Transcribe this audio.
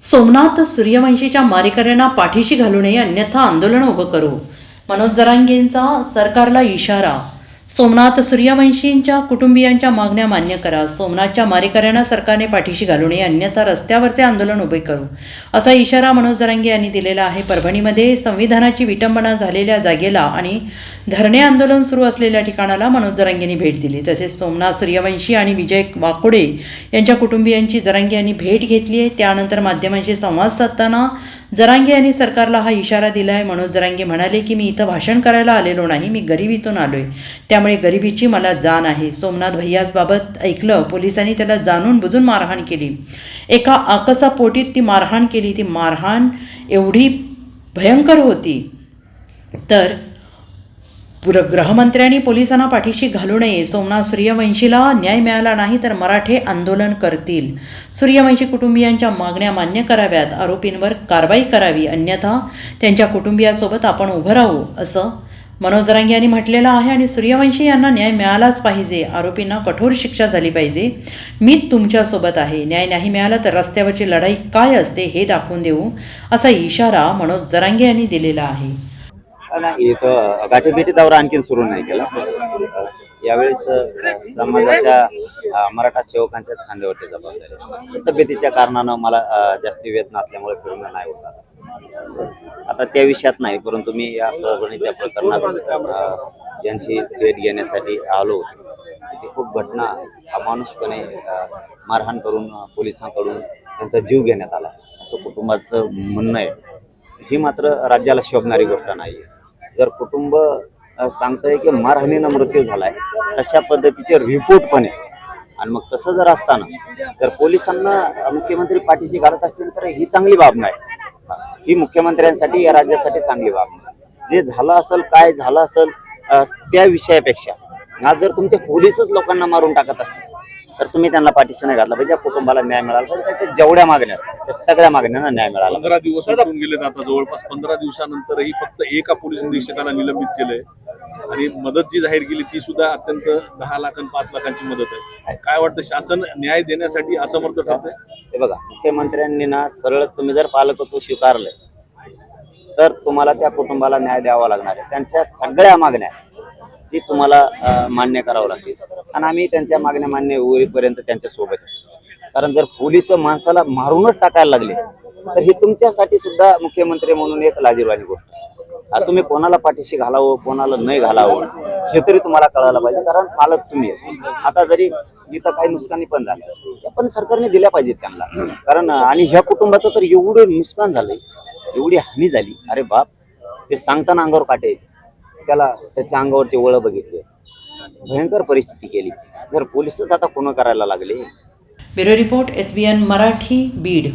सोमनाथ सूर्यवंशीच्या मारेकऱ्यांना पाठीशी घालू नये, अन्यथा आंदोलन उभं करू. मनोज जरांगेंचा सरकारला इशारा. सोमनाथ सूर्यवंशींच्या कुटुंबियांच्या मागण्या मान्य करा. सोमनाथच्या मारेकऱ्यांना सरकारने पाठीशी घालू नये, अन्यथा रस्त्यावरचे आंदोलन उभे करू, असा इशारा मनोज जरांगे यांनी दिलेला आहे. परभणीमध्ये संविधानाची विटंबना झालेल्या जागेला आणि धरणे आंदोलन सुरू असलेल्या ठिकाणाला मनोज जरांगेंनी भेट दिली. तसेच सोमनाथ सूर्यवंशी आणि विजय वाकोडे यांच्या कुटुंबियांची जरांगे यांनी भेट घेतली आहे. त्यानंतर माध्यमांशी संवाद साधताना जरांगे यांनी सरकारला हा इशारा दिला आहे. मनोज जरांगे म्हणाले की मी इथं भाषण करायला आलेलो नाही, मी गरिबीतून आलोय, त्यामुळे गरिबीची मला जाण आहे. सोमनाथ भैयाबाबत ऐकलं, पोलिसांनी त्याला जाणून बुजून मारहाण केली. एका आकसापोटीत ती मारहाण केली. ती मारहाण एवढी भयंकर होती तर गृहमंत्र्यांनी पोलिसांना पाठीशी घालू नये. सोमनाथ सूर्यवंशीला न्याय मिळाला नाही तर मराठे आंदोलन करतील. सूर्यवंशी कुटुंबियांच्या मागण्या मान्य कराव्यात, आरोपींवर कारवाई करावी, अन्यथा त्यांच्या कुटुंबियांसोबत आपण उभं राहू, असं मनोज जरांगे यांनी म्हटलेलं आहे. आणि सूर्यवंशी यांना न्याय मिळालाच पाहिजे, आरोपींना कठोर शिक्षा झाली पाहिजे. मी तुमच्यासोबत आहे. न्याय नाही मिळाला तर रस्त्यावरची लढाई काय असते हे दाखवून देऊ, असा इशारा मनोज जरांगे यांनी दिलेला आहे. नाही, इथं गाठीभेटी दौरा आणखीन सुरू नाही केला. यावेळेस समाजाच्या मराठा सेवकांच्याच खांद्यावरती जबाबदारी. तब्येतीच्या कारणानं मला जास्ती वेद नसल्यामुळे फिरणं नाही होत. आता त्या विषयात नाही, परंतु मी या परभणीच्या प्रकरणात यांची भेट घेण्यासाठी आलो होतो. इथे खूप घटना अमानुषपणे मारहाण करून पोलिसांकडून त्यांचा जीव घेण्यात आला असं कुटुंबाचं म्हणणं आहे. ही मात्र राज्याला शोभणारी गोष्ट नाही. जर कुटुंब सांगतंय की मारहाणीनं मृत्यू झालाय, तशा पद्धतीचे रिपोर्ट पण आहे, आणि मग तसं जर असताना जर पोलिसांना मुख्यमंत्री पाठीशी घालत असतील तर ही चांगली बाब नाही. ही मुख्यमंत्र्यांसाठी, या राज्यासाठी चांगली बाब नाही. जे झालं असेल, काय झालं असेल त्या विषयापेक्षा आज जर तुमचे पोलीसच लोकांना मारून टाकत असतील तर तुम्ही त्यांना पाठीशी नाही घातला पाहिजे. कुटुंबाला न्याय मिळाला पाहिजे. त्याच्या जेवढ्या मागण्या त्या सगळ्या मागण्यांना न्याय मिळाला. 15 दिवस उठून गेलेत. आता जवळपास 15 दिवसानंतरही फक्त एका पोलीस निरीक्षकाला निलंबित केलंय, आणि मदत जी जाहीर केली ती सुद्धा अत्यंत 10 लाख आणि 5 लाखांची मदत आहे. काय वाटतं, शासन न्याय देण्यासाठी असमर्थ ठरतंय? हे बघा, मुख्यमंत्र्यांनी ना सरळच तुम्ही जर पालकत्व स्वीकारलंय तर तुम्हाला त्या कुटुंबाला न्याय द्यावा लागणार आहे. त्यांच्या सगळ्या मागण्या ती तुम्हाला मान्य करावं लागतील, आणि आम्ही त्यांच्या मागण्या मान्य होईपर्यंत त्यांच्या सोबत आहे. कारण जर पोलीस माणसाला मारूनच टाकायला लागले तर ही तुमच्यासाठी सुद्धा मुख्यमंत्री म्हणून एक लाजिरवाणी गोष्ट आहे. तुम्ही कोणाला पाठीशी घालावं, कोणाला नाही घालावं हे तरी तुम्हाला कळायला पाहिजे, कारण पालक तुम्ही. आता जरी इथं काही नुकसानी पण झाली, त्या पण सरकारने दिल्या पाहिजेत त्यांना. कारण आणि ह्या कुटुंबाचं तर एवढं नुकसान झालंय, एवढी हानी झाली, अरे बाप, ते सांगताना अंगावर काटे. त्याला त्याच्या अंगावरचे वळ बघितले, भयंकर परिस्थिती केली. जर पोलिसच आता खून करायला लागले. Bureau report, SBN Marathi, Beed.